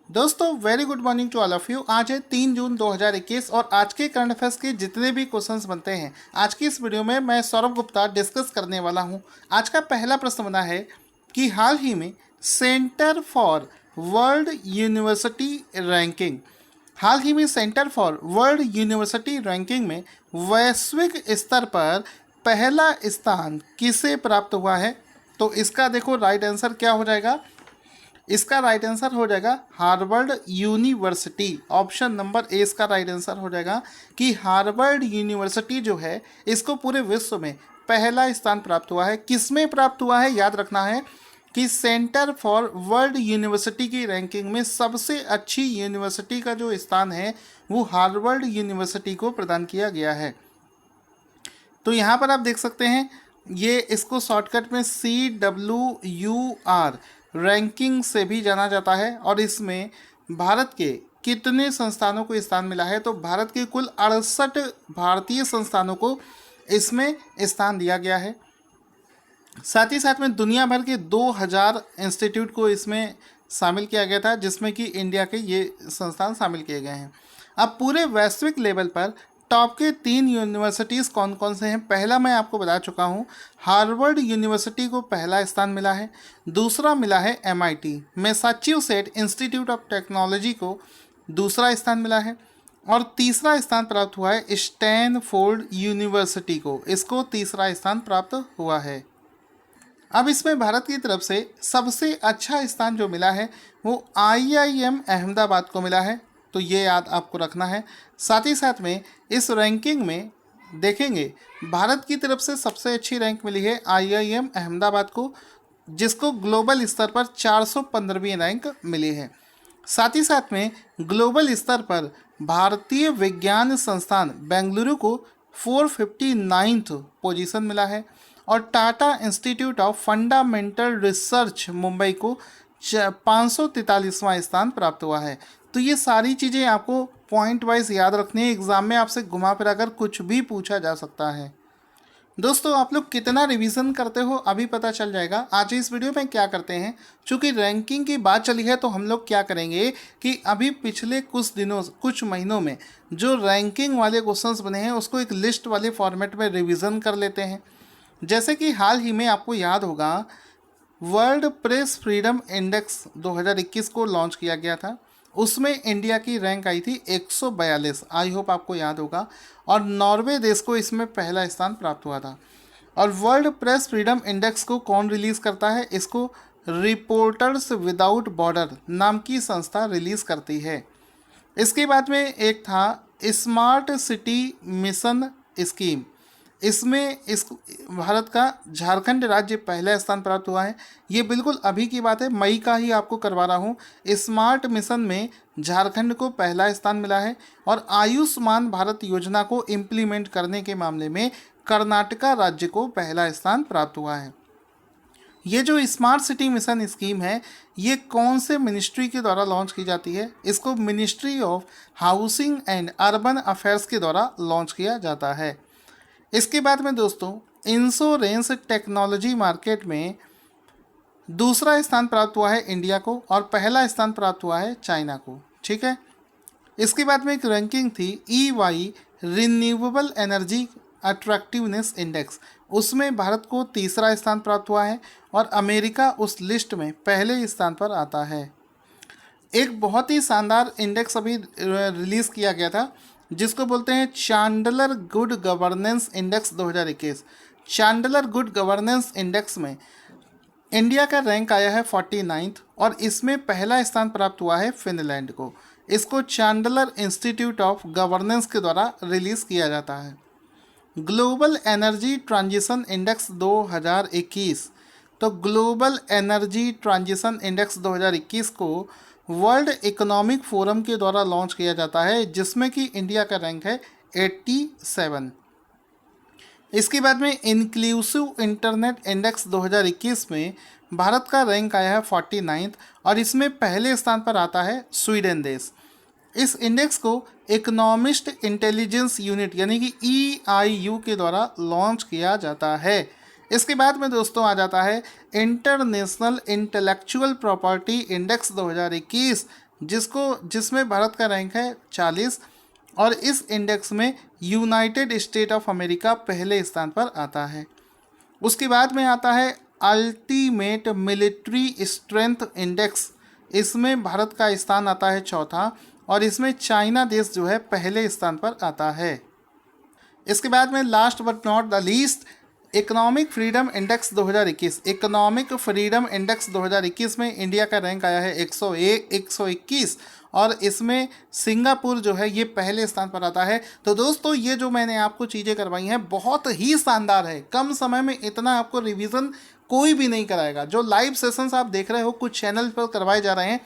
दोस्तों very good morning to all of you. आज है 3 जून 2021 और आज के करंट अफेयर्स के जितने भी क्वेश्चंस बनते हैं आज की इस वीडियो में मैं सौरभ गुप्ता डिस्कस करने वाला हूं। आज का पहला प्रश्न बना है कि हाल ही में centre for world university ranking centre for world university ranking में वैश्विक स्तर पर पहला स्थान किसे प्राप्त हुआ है। तो इसका देखो राइट आंसर क्या हो जाएगा। इसका राइट आंसर हो जाएगा Harvard university. Option number A इसका राइट आंसर हो जाएगा कि हार्वर्ड यूनिवर्सिटी जो है इसको पूरे विश्व में पहला स्थान प्राप्त हुआ है। किसमें प्राप्त हुआ है याद रखना है कि सेंटर फॉर वर्ल्ड यूनिवर्सिटी की रैंकिंग में सबसे अच्छी यूनिवर्सिटी का जो स्थान है वो हार्वर्ड यूनिवर्सिटी को प्रदान किया गया है। तो यहाँ पर आप देख सकते हैं ये इसको शॉर्टकट में CWUR रैंकिंग से भी जाना जाता है और इसमें भारत के कितने संस्थानों को स्थान मिला है। तो भारत के कुल 68 भारतीय संस्थानों को इसमें स्थान दिया गया है। साथ ही साथ में दुनिया भर के 2000 इंस्टीट्यूट को इसमें शामिल किया गया था जिसमें कि इंडिया के ये संस्थान शामिल किए गए हैं। अब पूरे वैश्विक लेवल पर टॉप के 3 यूनिवर्सिटीज़ कौन कौन से हैं। पहला मैं आपको बता चुका हूँ, हार्वर्ड यूनिवर्सिटी को पहला स्थान मिला है। दूसरा मिला है MIT Massachusetts institute of technology को दूसरा स्थान मिला है। और तीसरा स्थान प्राप्त हुआ है स्टैनफोर्ड यूनिवर्सिटी को, इसको तीसरा स्थान प्राप्त हुआ है। अब इसमें भारत की तरफ से सबसे अच्छा स्थान जो मिला है वो IIM अहमदाबाद को मिला है। तो ये याद आपको रखना है। साथ ही साथ में इस रैंकिंग में देखेंगे भारत की तरफ से सबसे अच्छी रैंक मिली है IIM अहमदाबाद को, जिसको ग्लोबल स्तर पर 415वीं रैंक मिली है। साथ ही साथ में ग्लोबल स्तर पर भारतीय विज्ञान संस्थान बेंगलुरु को 459th पोजीशन मिला है और Tata institute of fundamental research Mumbai को 543वां स्थान प्राप्त हुआ है। तो ये सारी चीज़ें आपको पॉइंट वाइज याद रखनी है। एग्जाम में आपसे घुमा फिरा कर कुछ भी पूछा जा सकता है। दोस्तों आप लोग कितना रिवीजन करते हो अभी पता चल जाएगा। आज इस वीडियो में क्या करते हैं, चूँकि रैंकिंग की बात चली है तो हम लोग क्या करेंगे कि अभी पिछले कुछ महीनों में जो रैंकिंग वाले क्वेश्चंस बने हैं उसको एक लिस्ट वाले फॉर्मेट में रिवीजन कर लेते हैं। जैसे कि हाल ही में आपको याद होगा वर्ल्ड प्रेस फ्रीडम इंडेक्स 2021 को लॉन्च किया गया था। उसमें इंडिया की रैंक आई थी 142, आई होप आपको याद होगा। और नॉर्वे देश को इसमें पहला स्थान प्राप्त हुआ था। और वर्ल्ड प्रेस फ्रीडम इंडेक्स को कौन रिलीज़ करता है, इसको रिपोर्टर्स विदाउट बॉर्डर नाम की संस्था रिलीज़ करती है। इसके बाद में एक था स्मार्ट सिटी मिशन स्कीम, इसमें इस भारत का झारखंड राज्य पहला स्थान प्राप्त हुआ है। ये बिल्कुल अभी की बात है, मई का ही आपको करवा रहा हूँ। स्मार्ट मिशन में झारखंड को पहला स्थान मिला है और आयुष्मान भारत योजना को इम्प्लीमेंट करने के मामले में कर्नाटका राज्य को पहला स्थान प्राप्त हुआ है। ये जो स्मार्ट सिटी मिशन स्कीम है ये कौन से मिनिस्ट्री के द्वारा लॉन्च की जाती है, इसको ministry of housing and urban affairs के द्वारा लॉन्च किया जाता है। इसके बाद में दोस्तों इंश्योरेंस टेक्नोलॉजी मार्केट में दूसरा स्थान प्राप्त हुआ है इंडिया को और पहला स्थान प्राप्त हुआ है चाइना को। ठीक है। इसके बाद में एक रैंकिंग थी EY renewable energy attractiveness index, उसमें भारत को तीसरा स्थान प्राप्त हुआ है और अमेरिका उस लिस्ट में पहले स्थान पर आता है। एक बहुत ही शानदार इंडेक्स अभी रिलीज़ किया गया था जिसको बोलते हैं Chandler good governance index 2021। Chandler good governance index में इंडिया का रैंक आया है 49th और इसमें पहला स्थान प्राप्त हुआ है फिनलैंड को। इसको चांडलर इंस्टीट्यूट ऑफ गवर्नेंस के द्वारा रिलीज़ किया जाता है। ग्लोबल एनर्जी ट्रांजिशन इंडेक्स 2021, तो ग्लोबल एनर्जी ट्रांजिशन इंडेक्स 2021 को वर्ल्ड इकोनॉमिक फोरम के द्वारा लॉन्च किया जाता है जिसमें कि इंडिया का रैंक है 87। इसके बाद में इंक्लूसिव इंटरनेट इंडेक्स 2021 में भारत का रैंक आया है 49th और इसमें पहले स्थान पर आता है स्वीडन देश। इस इंडेक्स को इकोनॉमिस्ट इंटेलिजेंस यूनिट यानी कि EIU के द्वारा लॉन्च किया जाता है। इसके बाद में दोस्तों आ जाता है इंटरनेशनल इंटेलेक्चुअल प्रॉपर्टी इंडेक्स 2021 जिसमें भारत का रैंक है 40 और इस इंडेक्स में यूनाइटेड स्टेट ऑफ अमेरिका पहले स्थान पर आता है। उसके बाद में आता है अल्टीमेट मिलिट्री स्ट्रेंथ इंडेक्स, इसमें भारत का स्थान आता है चौथा और इसमें चाइना देश जो है पहले स्थान पर आता है। इसके बाद में last but not the least economic freedom index 2021। Economic freedom index 2021 में इंडिया का रैंक आया है 121 और इसमें सिंगापुर जो है ये पहले स्थान पर आता है। तो दोस्तों ये जो मैंने आपको चीज़ें करवाई हैं बहुत ही शानदार है, कम समय में इतना आपको रिवीजन कोई भी नहीं कराएगा। जो लाइव सेशंस आप देख रहे हो कुछ चैनल पर करवाए जा रहे हैं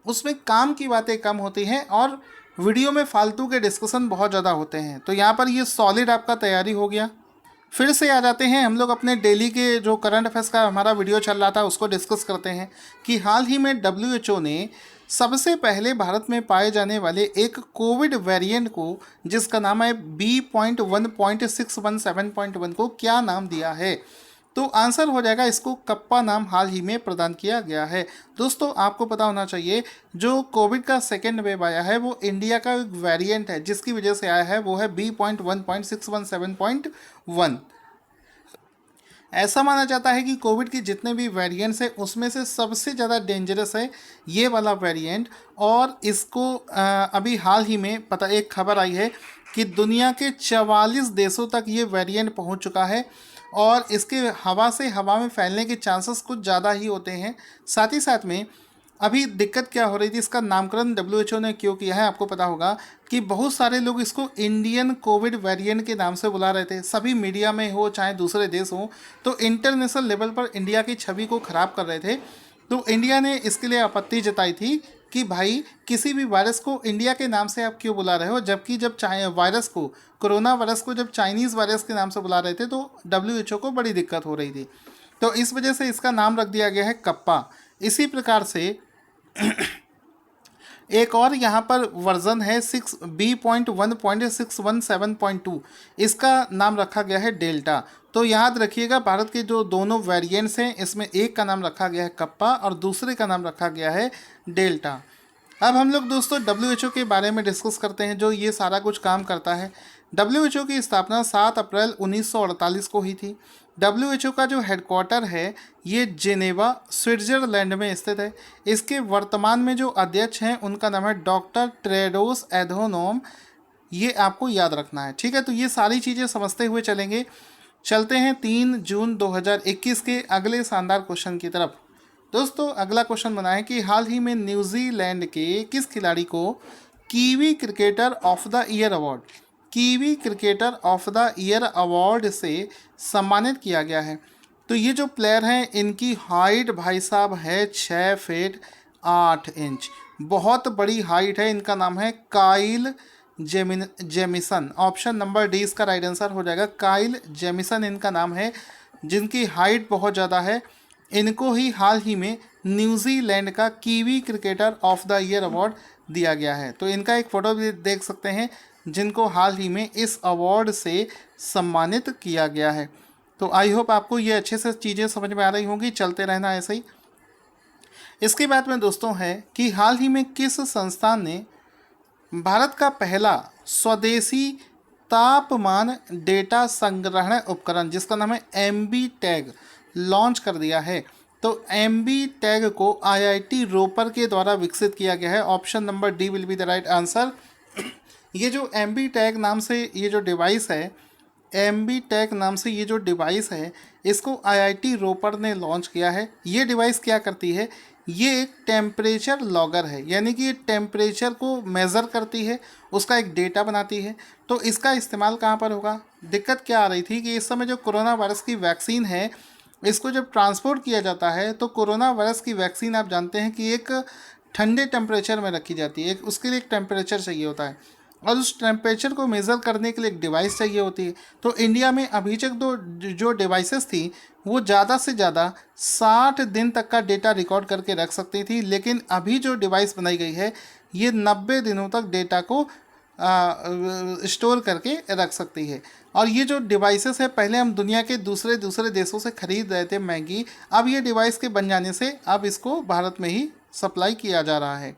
उसमें काम की बातें कम होती हैं और वीडियो में फालतू के डिस्कशन बहुत ज़्यादा होते हैं। तो यहाँ पर ये सॉलिड आपका तैयारी हो गया। फिर से आ जाते हैं हम लोग अपने डेली के जो करंट अफेयर्स का हमारा वीडियो चल रहा था उसको डिस्कस करते हैं कि हाल ही में WHO ने सबसे पहले भारत में पाए जाने वाले एक कोविड वेरिएंट को जिसका नाम है B.1.617.1 को क्या नाम दिया है। तो आंसर हो जाएगा इसको कप्पा नाम हाल ही में प्रदान किया गया है। दोस्तों आपको पता होना चाहिए जो कोविड का सेकेंड वेव आया है वो इंडिया का एक वेरिएंट है जिसकी वजह से आया है, वो है B.1.617.1। ऐसा माना जाता है कि कोविड के जितने भी वेरिएंट्स हैं उसमें से सबसे ज़्यादा डेंजरस है ये वाला वेरिएंट। और इसको अभी हाल ही में एक खबर आई है कि दुनिया के 44 देशों तक ये वेरिएंट पहुंच चुका है और इसके हवा में फैलने के चांसेस कुछ ज़्यादा ही होते हैं। साथ ही साथ में अभी दिक्कत क्या हो रही थी, इसका नामकरण WHO ने क्यों किया है आपको पता होगा कि बहुत सारे लोग इसको इंडियन कोविड वेरिएंट के नाम से बुला रहे थे, सभी मीडिया में हो चाहे दूसरे देश हो, तो इंटरनेशनल लेवल पर इंडिया की छवि को ख़राब कर रहे थे। तो इंडिया ने इसके लिए आपत्ति जताई थी कि भाई किसी भी वायरस को इंडिया के नाम से आप क्यों बुला रहे हो, जबकि जब कोरोना वायरस को जब चाइनीज़ वायरस के नाम से बुला रहे थे तो WHO को बड़ी दिक्कत हो रही थी। तो इस वजह से इसका नाम रख दिया गया है कप्पा। इसी प्रकार से एक और यहाँ पर वर्जन है B.1.617.2, इसका नाम रखा गया है डेल्टा। तो याद रखिएगा भारत के जो दोनों वेरिएंट्स हैं इसमें एक का नाम रखा गया है कप्पा और दूसरे का नाम रखा गया है डेल्टा। अब हम लोग दोस्तों WHO के बारे में डिस्कस करते हैं जो ये सारा कुछ काम करता है। WHO की स्थापना 7 अप्रैल 1948 को हुई थी। WHO का जो हेडक्वार्टर है ये जेनेवा स्विट्ज़रलैंड में स्थित है। इसके वर्तमान में जो अध्यक्ष हैं उनका नाम है डॉक्टर टेड्रोस एधनोम, ये आपको याद रखना है, ठीक है। तो ये सारी चीज़ें समझते हुए चलते हैं 3 जून 2021 के अगले शानदार क्वेश्चन की तरफ। दोस्तों अगला क्वेश्चन बना है कि हाल ही में न्यूजीलैंड के किस खिलाड़ी को kiwi cricketer of the year award से सम्मानित किया गया है। तो ये जो प्लेयर हैं इनकी हाइट भाई साहब है 6 फीट 8 इंच, बहुत बड़ी हाइट है। इनका नाम है Kyle Jameson. Option number D इसका राइट आंसर हो जाएगा। काइल जेमिसन इनका नाम है, जिनकी हाइट बहुत ज़्यादा है। इनको ही हाल ही में न्यूजीलैंड का kiwi cricketer of the year award दिया गया है। तो इनका एक फ़ोटो भी देख सकते हैं जिनको हाल ही में इस अवार्ड से सम्मानित किया गया है। तो आई होप आपको ये अच्छे से चीज़ें समझ में आ रही होंगी, चलते रहना ऐसे ही। इसके बाद में दोस्तों है कि हाल ही में किस संस्थान ने भारत का पहला स्वदेशी तापमान डेटा संग्रहण उपकरण जिसका नाम है MB टैग लॉन्च कर दिया है। तो MB टैग को IIT रोपर के द्वारा विकसित किया गया है। Option number D will be the right answer. ये जो MB टैग नाम से ये जो डिवाइस है, MB टैग नाम से ये जो डिवाइस है इसको IIT रोपर ने लॉन्च किया है। ये डिवाइस क्या करती है, ये एक टेम्परेचर लॉगर है, यानी कि ये टेम्परेचर को मेज़र करती है, उसका एक डेटा बनाती है। तो इसका इस्तेमाल कहाँ पर होगा, दिक्कत क्या आ रही थी कि इस समय जो कोरोना वायरस की वैक्सीन है इसको जब ट्रांसपोर्ट किया जाता है तो कोरोना वायरस की वैक्सीन आप जानते हैं कि एक ठंडे टेम्परेचर में रखी जाती है, उसके लिए एक टेम्परेचर चाहिए होता है और उस टेम्परेचर को मेज़र करने के लिए एक डिवाइस चाहिए होती है। तो इंडिया में अभी तक जो डिवाइसेस थी वो ज़्यादा से ज़्यादा 60 दिन तक का डेटा रिकॉर्ड करके रख सकती थी, लेकिन अभी जो डिवाइस बनाई गई है ये 90 दिनों तक डेटा को स्टोर करके रख सकती है। और ये जो डिवाइसेस है पहले हम दुनिया के दूसरे देशों से ख़रीद रहे थे महंगी, अब ये डिवाइस के बन जाने से अब इसको भारत में ही सप्लाई किया जा रहा है।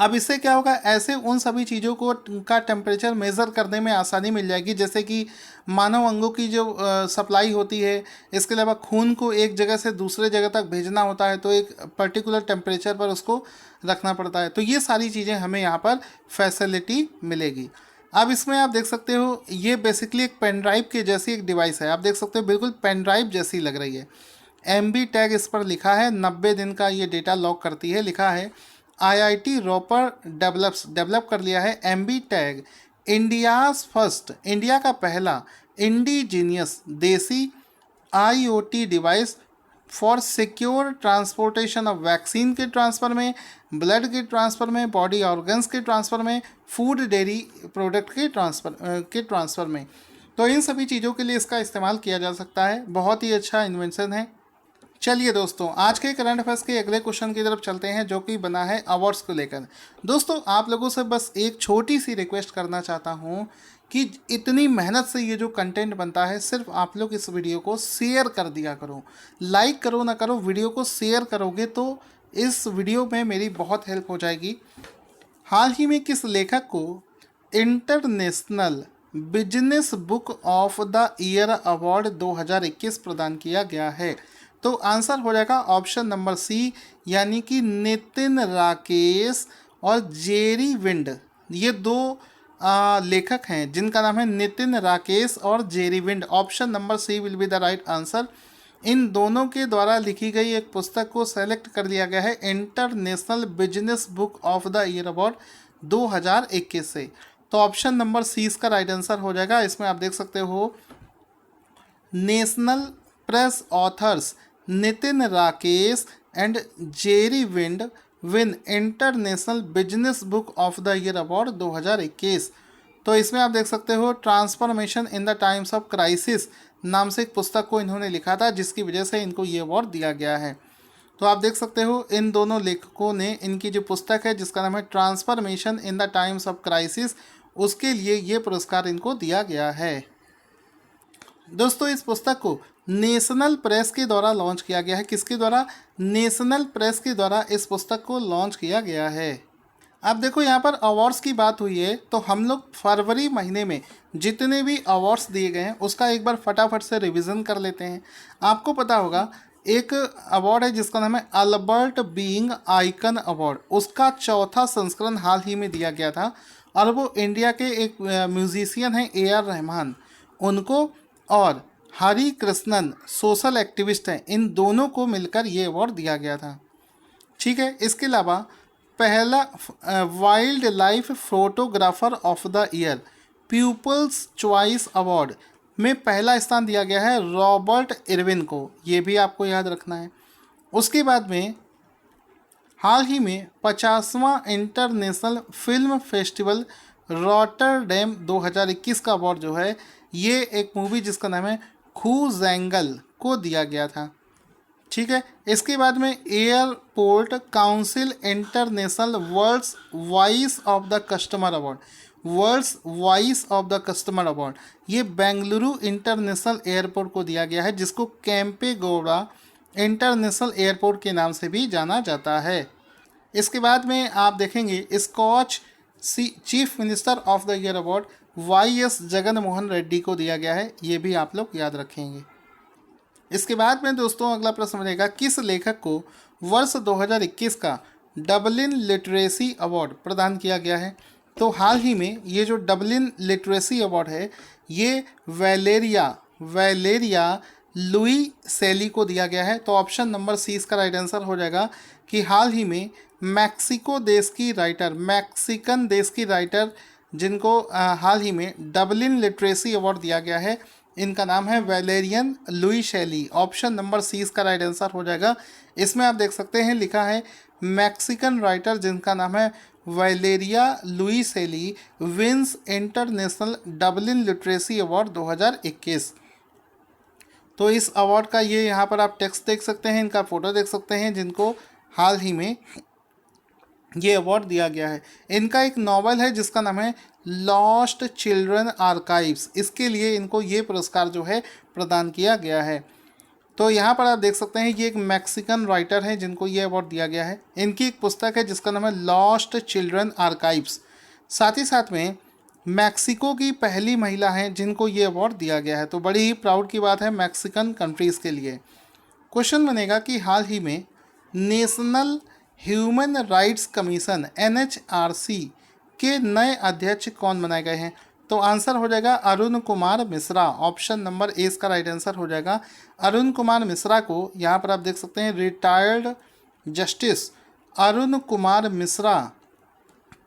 अब इससे क्या होगा, ऐसे उन सभी चीज़ों को का टेम्परेचर मेज़र करने में आसानी मिल जाएगी, जैसे कि मानव अंगों की जो सप्लाई होती है, इसके अलावा खून को एक जगह से दूसरे जगह तक भेजना होता है तो एक पर्टिकुलर टेम्परेचर पर उसको रखना पड़ता है। तो ये सारी चीज़ें हमें यहाँ पर फैसिलिटी मिलेगी। अब इसमें आप देख सकते हो ये बेसिकली एक पेन ड्राइव के जैसी एक डिवाइस है। आप देख सकते हो बिल्कुल पेन ड्राइव जैसी लग रही है। MB टैग इस पर लिखा है, 90 दिन का ये डेटा लॉक करती है। लिखा है IIT रोपर डेवलप कर लिया है MB tag, India's first, India का पहला इंडिजीनियस देसी IoT device for secure transportation of vaccine के ट्रांसफ़र में, ब्लड के ट्रांसफ़र में, बॉडी ऑर्गन्स के ट्रांसफ़र में, फूड डेयरी प्रोडक्ट के ट्रांसफ़र में। तो इन सभी चीज़ों के लिए इसका इस्तेमाल किया जा सकता है। बहुत ही अच्छा इन्वेंशन है। चलिए दोस्तों, आज के करंट अफेयर्स के अगले क्वेश्चन की तरफ चलते हैं, जो कि बना है अवार्ड्स को लेकर। दोस्तों, आप लोगों से बस एक छोटी सी रिक्वेस्ट करना चाहता हूं कि इतनी मेहनत से ये जो कंटेंट बनता है, सिर्फ आप लोग इस वीडियो को शेयर कर दिया करो। लाइक करो ना करो, वीडियो को शेयर करोगे तो इस वीडियो में मेरी बहुत हेल्प हो जाएगी। हाल ही में किस लेखक को international business book of the year award 2021 प्रदान किया गया है? तो आंसर हो जाएगा ऑप्शन नंबर सी, यानी कि नितिन राकेश और जेरी विंड। ये दो लेखक हैं जिनका नाम है नितिन राकेश और Jerry Wind. Option number C will be the right answer. इन दोनों के द्वारा लिखी गई एक पुस्तक को सेलेक्ट कर लिया गया है international business book of the year award 2021 से। तो ऑप्शन नंबर सी इसका राइट आंसर हो जाएगा। इसमें आप देख सकते हो national press authors Nitin Rakesh and Jerry wind win international business book of the year award 2021। तो इसमें आप देख सकते हो transformation in the times of crisis नाम से एक पुस्तक को इन्होंने लिखा था, जिसकी वजह से इनको ये अवार्ड दिया गया है। तो आप देख सकते हो इन दोनों लेखकों ने इनकी जो पुस्तक है जिसका नाम है transformation in the times of crisis, उसके लिए ये पुरस्कार इनको दिया गया है। दोस्तों, इस पुस्तक को नेशनल प्रेस के द्वारा लॉन्च किया गया है। किसके द्वारा? नेशनल प्रेस के द्वारा इस पुस्तक को लॉन्च किया गया है। अब देखो, यहाँ पर अवार्ड्स की बात हुई है, तो हम लोग फरवरी महीने में जितने भी अवार्ड्स दिए गए हैं उसका एक बार फटाफट से रिवीजन कर लेते हैं। आपको पता होगा एक अवार्ड है जिसका नाम है अल्बर्ट बीइंग आइकन अवार्ड। उसका चौथा संस्करण हाल ही में दिया गया था और वो इंडिया के एक म्यूजिशियन हैं AR रहमान, उनको और हरि कृष्णन सोशल एक्टिविस्ट हैं, इन दोनों को मिलकर ये अवार्ड दिया गया था। ठीक है। इसके अलावा पहला wild life photographer of the year people's choice award में पहला स्थान दिया गया है रॉबर्ट इरविन को। ये भी आपको याद रखना है। उसके बाद में हाल ही में 50वां इंटरनेशनल फिल्म फेस्टिवल रॉटरडैम 2021 का अवार्ड जो है, ये एक मूवी जिसका नाम है खू जैंगल को दिया गया था। ठीक है। इसके बाद में airport council international world's voice of the customer award, world's voice of the customer award, ये बेंगलुरु इंटरनेशनल एयरपोर्ट को दिया गया है, जिसको केम्पेगौड़ा इंटरनेशनल एयरपोर्ट के नाम से भी जाना जाता है। इसके बाद में आप देखेंगे Scotch chief minister of the year award YS Jagan Mohan Reddy को दिया गया है। ये भी आप लोग याद रखेंगे। इसके बाद में दोस्तों अगला प्रश्न बनेगा, किस लेखक को वर्ष 2021 का डबलिन लिटरेसी अवार्ड प्रदान किया गया है? तो हाल ही में ये जो डबलिन लिटरेसी अवार्ड है, ये वैलेरिया लुई सेली को दिया गया है। तो ऑप्शन नंबर सी इसका राइट आंसर हो जाएगा कि हाल ही में मैक्सिकन देश की राइटर जिनको हाल ही में डबलिन लिटरेसी अवार्ड दिया गया है, इनका नाम है वैलेरियन लुई शेली। ऑप्शन नंबर सी इसका राइट आंसर हो जाएगा। इसमें आप देख सकते हैं लिखा है मैक्सिकन राइटर जिनका नाम है Valeria Luiselli wins international Dublin literary award 2021। तो इस अवार्ड का ये यहाँ पर आप टेक्स्ट देख सकते हैं, इनका फ़ोटो देख सकते हैं, जिनको हाल ही में ये अवार्ड दिया गया है। इनका एक नॉवल है जिसका नाम है लॉस्ट चिल्ड्रन आर्काइव्स, इसके लिए इनको ये पुरस्कार जो है प्रदान किया गया है। तो यहाँ पर आप देख सकते हैं ये एक मैक्सिकन राइटर है जिनको ये अवार्ड दिया गया है। इनकी एक पुस्तक है जिसका नाम है लॉस्ट चिल्ड्रन आर्काइव्स। साथ ही साथ में मैक्सिको की पहली महिला हैं जिनको ये अवार्ड दिया गया है। तो बड़ी ही प्राउड की बात है मैक्सिकन कंट्रीज़ के लिए। क्वेश्चन बनेगा कि हाल ही में national human rights commission NHRC के नए अध्यक्ष कौन बनाए गए हैं? तो आंसर हो जाएगा Arun Kumar Mishra. Option number A इसका राइट आंसर हो जाएगा। अरुण कुमार मिश्रा को यहाँ पर आप देख सकते हैं retired justice Arun Kumar Mishra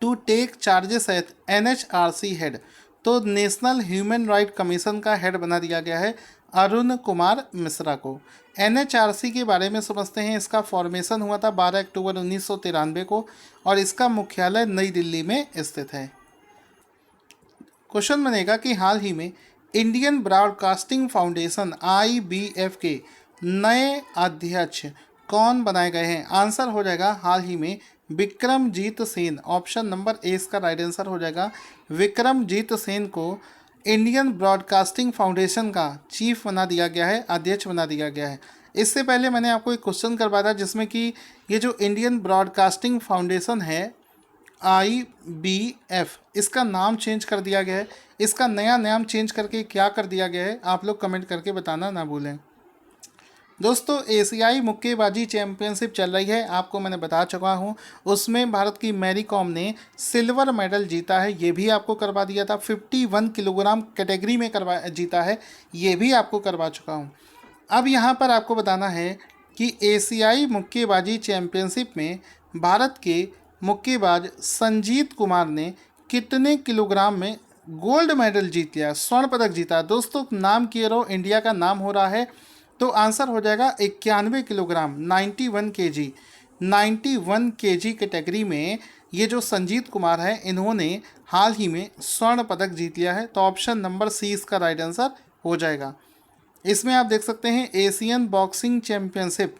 to take charges at NHRC head. तो नेशनल ह्यूमन राइट कमीशन का हेड बना दिया गया है अरुण कुमार मिश्रा को। NHRC के बारे में समझते हैं। इसका फॉर्मेशन हुआ था 12 अक्टूबर 1993 को और इसका मुख्यालय नई दिल्ली में स्थित है। क्वेश्चन बनेगा कि हाल ही में इंडियन ब्रॉडकास्टिंग फाउंडेशन IBF के नए अध्यक्ष कौन बनाए गए हैं? आंसर हो जाएगा हाल ही में Vikramjit Sen. Option number A इसका राइट आंसर हो जाएगा। विक्रमजीत सेन को इंडियन ब्रॉडकास्टिंग फाउंडेशन का चीफ बना दिया गया है, अध्यक्ष बना दिया गया है। इससे पहले मैंने आपको एक क्वेश्चन करवाया था जिसमें कि ये जो इंडियन ब्रॉडकास्टिंग फाउंडेशन है IBF, इसका नाम चेंज कर दिया गया है। इसका नया नाम चेंज करके क्या कर दिया गया है आप लोग कमेंट करके बताना ना भूलें। दोस्तों एशियाई मुक्केबाजी चैंपियनशिप चल रही है, आपको मैंने बता चुका हूं। उसमें भारत की मैरी कॉम ने सिल्वर मेडल जीता है, ये भी आपको करवा दिया था। 51 किलोग्राम कैटेगरी में जीता है, ये भी आपको करवा चुका हूं। अब यहां पर आपको बताना है कि एशियाई मुक्केबाजी चैंपियनशिप में भारत के मुक्केबाज संजीत कुमार ने कितने किलोग्राम में गोल्ड मेडल जीत लिया, स्वर्ण पदक जीता? दोस्तों नाम किए रहो, इंडिया का नाम हो रहा है। तो आंसर हो जाएगा 91 किलोग्राम, 91 kg। 91 kg कैटेगरी में ये जो संजीत कुमार है इन्होंने हाल ही में स्वर्ण पदक जीत लिया है। तो ऑप्शन नंबर सी इसका राइट आंसर हो जाएगा। इसमें आप देख सकते हैं Asian boxing championship,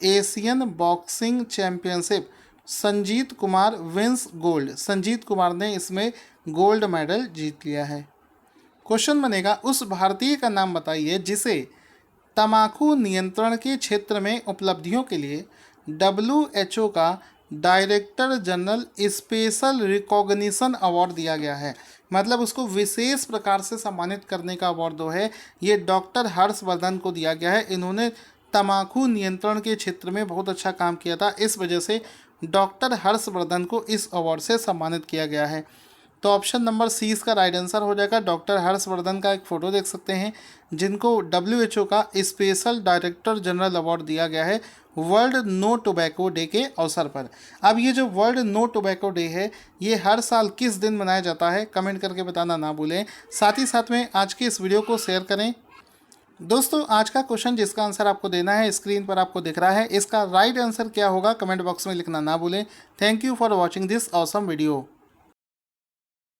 Asian boxing championship Sanjit Kumar wins gold. Sanjit Kumar ने इसमें गोल्ड मेडल जीत लिया है। क्वेश्चन बनेगा उस भारतीय का नाम बताइए जिसे तंबाकू नियंत्रण के क्षेत्र में उपलब्धियों के लिए WHO का director general special recognition award दिया गया है। मतलब उसको विशेष प्रकार से सम्मानित करने का अवार्ड जो है ये डॉक्टर हर्षवर्धन को दिया गया है। इन्होंने तंबाकू नियंत्रण के क्षेत्र में बहुत अच्छा काम किया था, इस वजह से डॉक्टर हर्षवर्धन को इस अवार्ड से सम्मानित किया गया है। तो ऑप्शन नंबर सी इसका राइट आंसर हो जाएगा। डॉक्टर हर्षवर्धन का एक फ़ोटो देख सकते हैं जिनको WHO का स्पेशल डायरेक्टर जनरल अवार्ड दिया गया है वर्ल्ड नो टोबैको डे के अवसर पर। अब ये जो वर्ल्ड नो टोबैको डे है ये हर साल किस दिन मनाया जाता है कमेंट करके बताना ना भूलें। साथ ही साथ में आज की इस वीडियो को शेयर करें। दोस्तों आज का क्वेश्चन जिसका आंसर आपको देना है स्क्रीन पर आपको दिख रहा है, इसका राइट आंसर क्या होगा कमेंट बॉक्स में लिखना ना भूलें। Thank you for watching this awesome video.